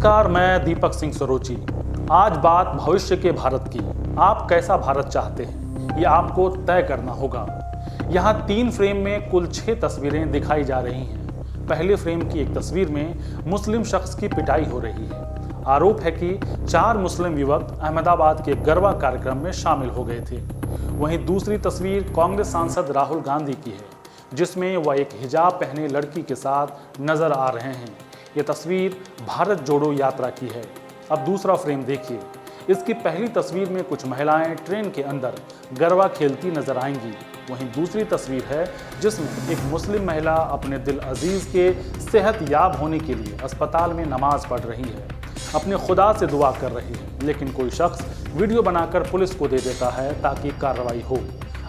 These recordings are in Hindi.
नमस्कार, मैं दीपक सिंह सरोची। आज बात भविष्य के भारत की। आप कैसा भारत चाहते हैं, ये आपको तय करना होगा। यहाँ 3 फ्रेम में कुल 6 तस्वीरें दिखाई जा रही हैं। पहले फ्रेम की एक तस्वीर में मुस्लिम शख्स की पिटाई हो रही है। आरोप है कि 4 मुस्लिम युवक अहमदाबाद के गरबा कार्यक्रम में शामिल हो गए थे। वहीं दूसरी तस्वीर कांग्रेस सांसद राहुल गांधी की है, जिसमें वह एक हिजाब पहने लड़की के साथ नजर आ रहे हैं। ये तस्वीर भारत जोड़ो यात्रा की है। अब दूसरा फ्रेम देखिए। इसकी पहली तस्वीर में कुछ महिलाएं ट्रेन के अंदर गरबा खेलती नजर आएंगी। वहीं दूसरी तस्वीर है जिसमें एक मुस्लिम महिला अपने दिल अजीज के सेहत याब होने के लिए अस्पताल में नमाज पढ़ रही है, अपने खुदा से दुआ कर रही है। लेकिन कोई शख्स वीडियो बनाकर पुलिस को दे देता है ताकि कार्रवाई हो।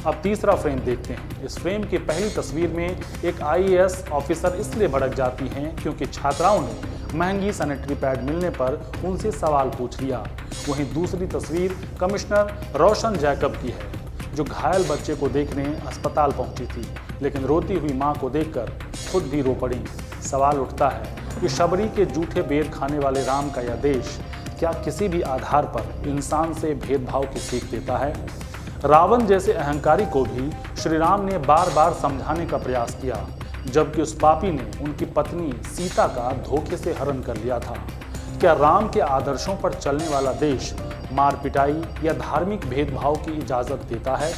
अब तीसरा फ्रेम देखते हैं। इस फ्रेम की पहली तस्वीर में एक IAS ऑफिसर इसलिए भड़क जाती हैं क्योंकि छात्राओं ने महंगी सैनिटरी पैड मिलने पर उनसे सवाल पूछ लिया। वहीं दूसरी तस्वीर कमिश्नर रोशन जैकब की है, जो घायल बच्चे को देखने अस्पताल पहुंची थी, लेकिन रोती हुई मां को देखकर खुद भी रो पड़ी। सवाल उठता है कि शबरी के जूठे बेर खाने वाले राम का यह देश क्या किसी भी आधार पर इंसान से भेदभाव की सीख देता है? रावण जैसे अहंकारी को भी श्री राम ने बार बार समझाने का प्रयास किया, जबकि उस पापी ने उनकी पत्नी सीता का धोखे से हरण कर लिया था। क्या राम के आदर्शों पर चलने वाला देश मार पिटाई या धार्मिक भेदभाव की इजाज़त देता है?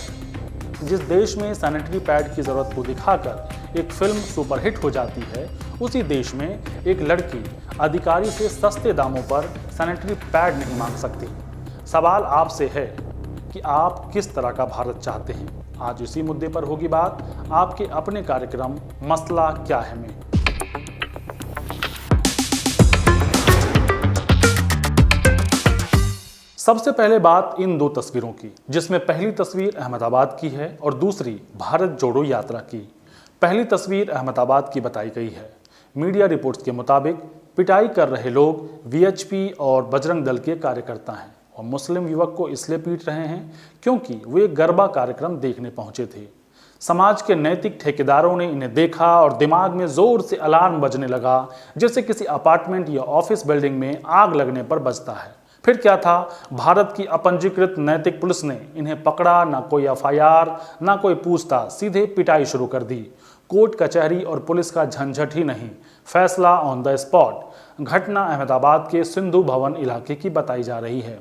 जिस देश में सैनिटरी पैड की ज़रूरत को दिखाकर एक फिल्म सुपरहिट हो जाती है, उसी देश में एक लड़की अधिकारी से सस्ते दामों पर सैनिटरी पैड नहीं मांग सकती। सवाल आपसे है कि आप किस तरह का भारत चाहते हैं। आज इसी मुद्दे पर होगी बात आपके अपने कार्यक्रम मसला क्या है में। सबसे पहले बात इन 2 तस्वीरों की, जिसमें पहली तस्वीर अहमदाबाद की है और दूसरी भारत जोड़ो यात्रा की। पहली तस्वीर अहमदाबाद की बताई गई है। मीडिया रिपोर्ट्स के मुताबिक पिटाई कर रहे लोग VHP और बजरंग दल के कार्यकर्ता हैं और मुस्लिम युवक को इसलिए पीट रहे हैं क्योंकि वे गरबा कार्यक्रम देखने पहुंचे थे। समाज के नैतिक ठेकेदारों ने इन्हें देखा और दिमाग में जोर से अलार्म बजने लगा, जैसे किसी अपार्टमेंट या ऑफिस बिल्डिंग में आग लगने पर बजता है। फिर क्या था, भारत की अपंजीकृत नैतिक पुलिस ने इन्हें पकड़ा। ना कोई FIR, ना कोई पूछताछ, सीधे पिटाई शुरू कर दी। कोर्ट कचहरी और पुलिस का झंझट ही नहीं, फैसला ऑन द स्पॉट। घटना अहमदाबाद के सिंधु भवन इलाके की बताई जा रही है।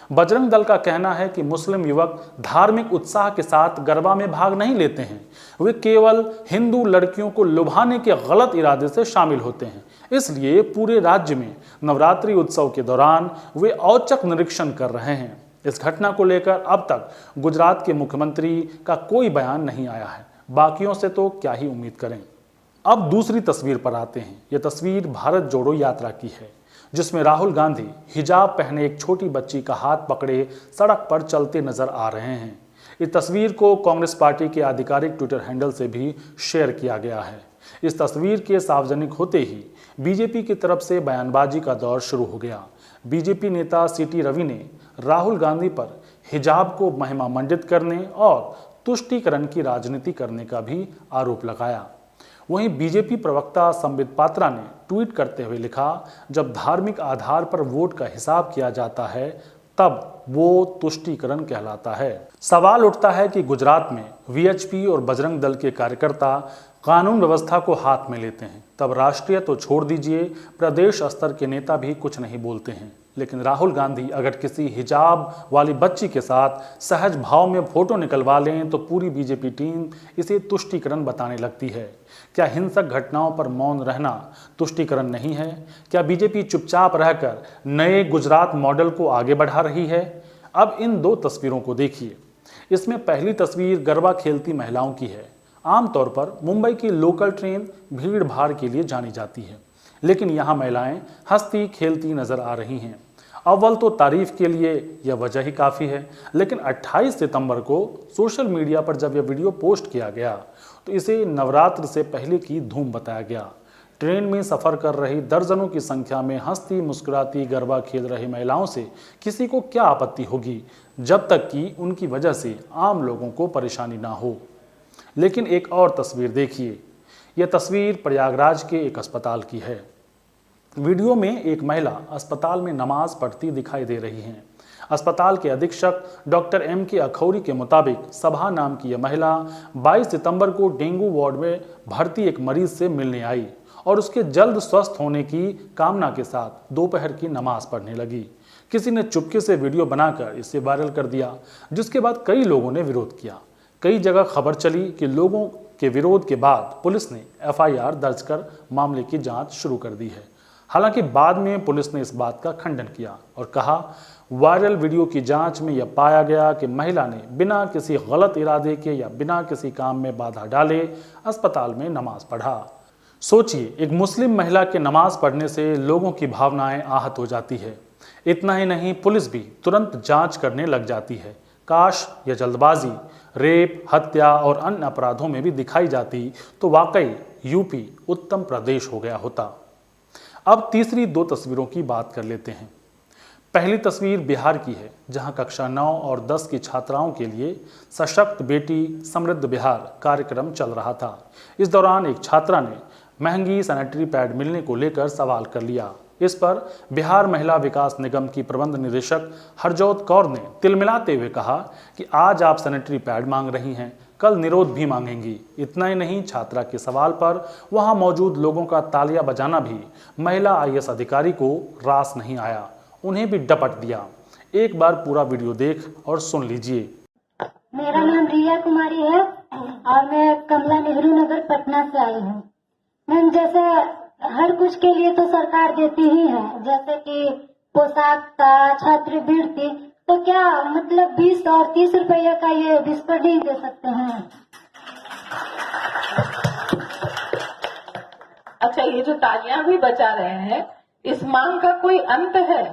बजरंग दल का कहना है कि मुस्लिम युवक धार्मिक उत्साह के साथ गरबा में भाग नहीं लेते हैं, वे केवल हिंदू लड़कियों को लुभाने के गलत इरादे से शामिल होते हैं। इसलिए पूरे राज्य में नवरात्रि उत्सव के दौरान वे औचक निरीक्षण कर रहे हैं। इस घटना को लेकर अब तक गुजरात के मुख्यमंत्री का कोई बयान नहीं आया है। बाकियों से तो क्या ही उम्मीद करें। अब दूसरी तस्वीर पर आते हैं। यह तस्वीर भारत जोड़ो यात्रा की है, जिसमें राहुल गांधी हिजाब पहने एक छोटी बच्ची का हाथ पकड़े सड़क पर चलते नजर आ रहे हैं। इस तस्वीर को कांग्रेस पार्टी के आधिकारिक ट्विटर हैंडल से भी शेयर किया गया है। इस तस्वीर के सार्वजनिक होते ही बीजेपी की तरफ से बयानबाजी का दौर शुरू हो गया। बीजेपी नेता CT रवि ने राहुल गांधी पर हिजाब को महिमा मंडित करने और तुष्टीकरण की राजनीति करने का भी आरोप लगाया। वहीं बीजेपी प्रवक्ता संबित पात्रा ने ट्वीट करते हुए लिखा, जब धार्मिक आधार पर वोट का हिसाब किया जाता है तब वो तुष्टीकरण कहलाता है। सवाल उठता है कि गुजरात में VHP और बजरंग दल के कार्यकर्ता कानून व्यवस्था को हाथ में लेते हैं, तब राष्ट्रीय तो छोड़ दीजिए, प्रदेश स्तर के नेता भी कुछ नहीं बोलते हैं। लेकिन राहुल गांधी अगर किसी हिजाब वाली बच्ची के साथ सहज भाव में फोटो निकलवा लें तो पूरी बीजेपी टीम इसे तुष्टीकरण बताने लगती है। क्या हिंसक घटनाओं पर मौन रहना तुष्टीकरण नहीं है? क्या बीजेपी चुपचाप रहकर नए गुजरात मॉडल को आगे बढ़ा रही है? अब इन 2 तस्वीरों को देखिए। इसमें पहली तस्वीर गरबा खेलती महिलाओं की है। आमतौर पर मुंबई की लोकल ट्रेन भीड़ भाड़ के लिए जानी जाती है, लेकिन यहाँ महिलाएं हंसती खेलती नजर आ रही हैं। अव्वल तो तारीफ के लिए यह वजह ही काफ़ी है, लेकिन 28 सितंबर को सोशल मीडिया पर जब यह वीडियो पोस्ट किया गया तो इसे नवरात्र से पहले की धूम बताया गया। ट्रेन में सफ़र कर रही दर्जनों की संख्या में हंसती मुस्कुराती गरबा खेल रही महिलाओं से किसी को क्या आपत्ति होगी, जब तक कि उनकी वजह से आम लोगों को परेशानी ना हो। लेकिन एक और तस्वीर देखिए। यह तस्वीर प्रयागराज के एक अस्पताल की है। वीडियो में एक महिला अस्पताल में नमाज पढ़ती दिखाई दे रही हैं। अस्पताल के अधीक्षक डॉक्टर M.K. अखौरी के मुताबिक सभा नाम की यह महिला 22 सितंबर को डेंगू वार्ड में भर्ती एक मरीज से मिलने आई और उसके जल्द स्वस्थ होने की कामना के साथ दोपहर की नमाज पढ़ने लगी। किसी ने चुपके से वीडियो बनाकर इसे वायरल कर दिया, जिसके बाद कई लोगों ने विरोध किया। कई जगह खबर चली कि लोगों के विरोध के बाद पुलिस ने FIR दर्ज कर मामले की जांच शुरू कर दी है। हालांकि बाद में पुलिस ने इस बात का खंडन किया और कहा, वायरल वीडियो की जांच में यह पाया गया कि महिला ने बिना किसी गलत इरादे के या बिना किसी काम में बाधा डाले अस्पताल में नमाज पढ़ा। सोचिए, एक मुस्लिम महिला के नमाज पढ़ने से लोगों की भावनाएं आहत हो जाती है। इतना ही नहीं, पुलिस भी तुरंत जांच करने लग जाती है। काश यह जल्दबाजी रेप, हत्या और अन्य अपराधों में भी दिखाई जाती तो वाकई यूपी उत्तम प्रदेश हो गया होता। अब तीसरी 2 तस्वीरों की बात कर लेते हैं। पहली तस्वीर बिहार की है, जहां कक्षा 9 और 10 की छात्राओं के लिए सशक्त बेटी समृद्ध बिहार कार्यक्रम चल रहा था। इस दौरान एक छात्रा ने महंगी सैनिटरी पैड मिलने को लेकर सवाल कर लिया। इस पर बिहार महिला विकास निगम की प्रबंध निदेशक हरजोत कौर ने तिलमिलाते हुए कहा कि आज आप सैनिटरी पैड मांग रही हैं, कल निरोध भी मांगेंगी। इतना ही नहीं, छात्रा के सवाल पर वहां मौजूद लोगों का तालियां बजाना भी महिला IAS अधिकारी को रास नहीं आया। उन्हें भी डपट दिया। एक बार पूरा वीडियो देख और सुन लीजिए। मेरा नाम रिया कुमारी है और मैं कमला नेहरू नगर पटना से आई हूँ। मैम, जैसे हर कुछ के लिए तो सरकार देती ही है, जैसे कि पोशाक का, छात्रवृत्ति, तो क्या मतलब 20 और 30 रुपये का ये बिस्कुट नहीं दे सकते हैं? अच्छा, ये जो तालियां भी बजा रहे हैं, इस मांग का कोई अंत है?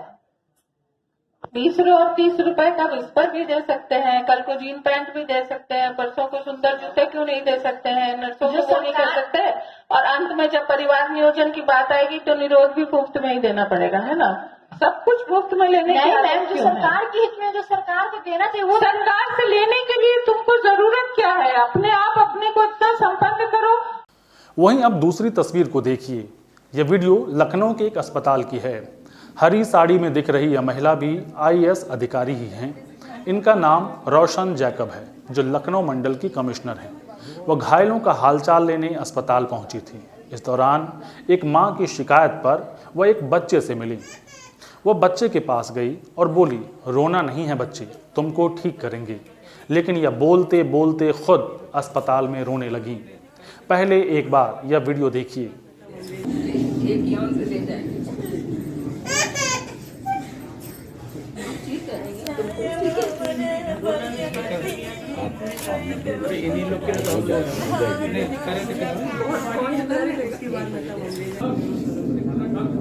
20 और 30 रुपए का विस्पर भी दे सकते हैं, कल को जीन पैंट भी दे सकते हैं, परसों को सुंदर जूते क्यों नहीं दे सकते हैं, नर्सों को वो नहीं कर सकते? और अंत में जब परिवार नियोजन की बात आएगी तो निरोध भी मुफ्त में ही देना पड़ेगा, है ना? सब कुछ मुफ्त में लेने की मैम, जो सरकार के हित में जो सरकार को देना चाहिए वो सरकार से लेने के लिए तुमको जरूरत क्या है? अपने आप अपने को इतना संपन्न करो। वहीं अब दूसरी तस्वीर को देखिए। यह वीडियो लखनऊ के एक अस्पताल की है। हरी साड़ी में दिख रही यह महिला भी IAS अधिकारी ही हैं। इनका नाम रोशन जैकब है, जो लखनऊ मंडल की कमिश्नर हैं। वह घायलों का हालचाल लेने अस्पताल पहुंची थी। इस दौरान एक मां की शिकायत पर वह एक बच्चे से मिली। वह बच्चे के पास गई और बोली, रोना नहीं है बच्चे, तुमको ठीक करेंगे। लेकिन यह बोलते बोलते खुद अस्पताल में रोने लगी। पहले एक बार यह वीडियो देखिए।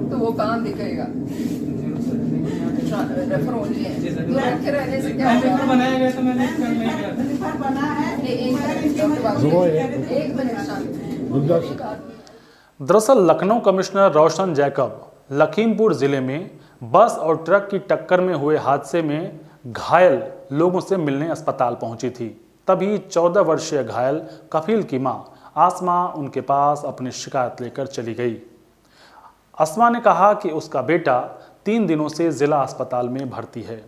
तो वो कहाँ दिखेगा? रेफर ओनली है। तो रखे रहने से क्या होगा? बनाया गया तो मैंने नहीं किया। बना है। एक मिनट शांत। दरअसल लखनऊ कमिश्नर रोशन जैकब लखीमपुर जिले में बस और ट्रक की टक्कर में हुए हादसे में घायल लोगों से मिलने अस्पताल पहुंची थी। तभी 14 वर्षीय घायल कफील की मां आसमा उनके पास अपनी शिकायत लेकर चली गई। आसमा ने कहा कि उसका बेटा 3 दिनों से जिला अस्पताल में भर्ती है।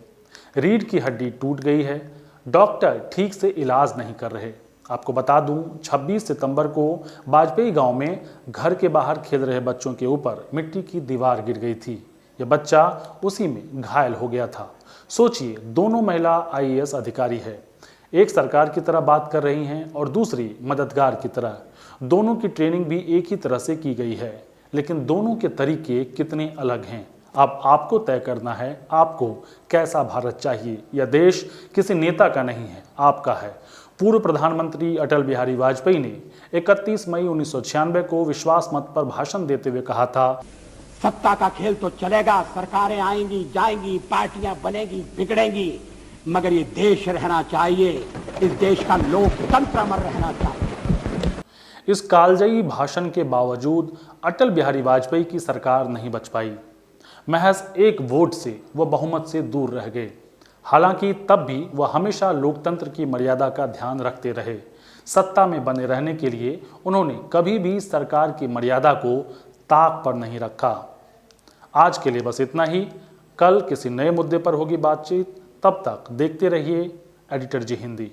रीढ़ की हड्डी टूट गई है, डॉक्टर ठीक से इलाज नहीं कर रहे। आपको बता दूं, 26 सितंबर को बाजपेयी गांव में घर के बाहर खेल रहे बच्चों के ऊपर मिट्टी की दीवार गिर गई थी। यह बच्चा उसी में घायल हो गया था। सोचिए, दोनों महिला IAS अधिकारी है, एक सरकार की तरह बात कर रही हैं और दूसरी मददगार की तरह। दोनों की ट्रेनिंग भी एक ही तरह से की गई है, लेकिन दोनों के तरीके कितने अलग हैं। अब आपको तय करना है, आपको कैसा भारत चाहिए। यह देश किसी नेता का नहीं है, आपका है। पूर्व प्रधानमंत्री अटल बिहारी वाजपेयी ने 31 मई 1996 को विश्वास मत पर भाषण देते हुए कहा था, सत्ता का खेल तो चलेगा, सरकारें आएंगी जाएंगी, पार्टियां बनेगी बिगड़ेंगी, मगर ये देश रहना चाहिए, इस देश का लोकतंत्र अमर रहना चाहिए। इस कालजयी भाषण के बावजूद अटल बिहारी वाजपेयी की सरकार नहीं बच पाई। महज एक वोट से वह बहुमत से दूर रह गए। हालांकि तब भी वह हमेशा लोकतंत्र की मर्यादा का ध्यान रखते रहे। सत्ता में बने रहने के लिए उन्होंने कभी भी सरकार की मर्यादा को ताक पर नहीं रखा। आज के लिए बस इतना ही। कल किसी नए मुद्दे पर होगी बातचीत। तब तक देखते रहिए एडिटर जी हिंदी।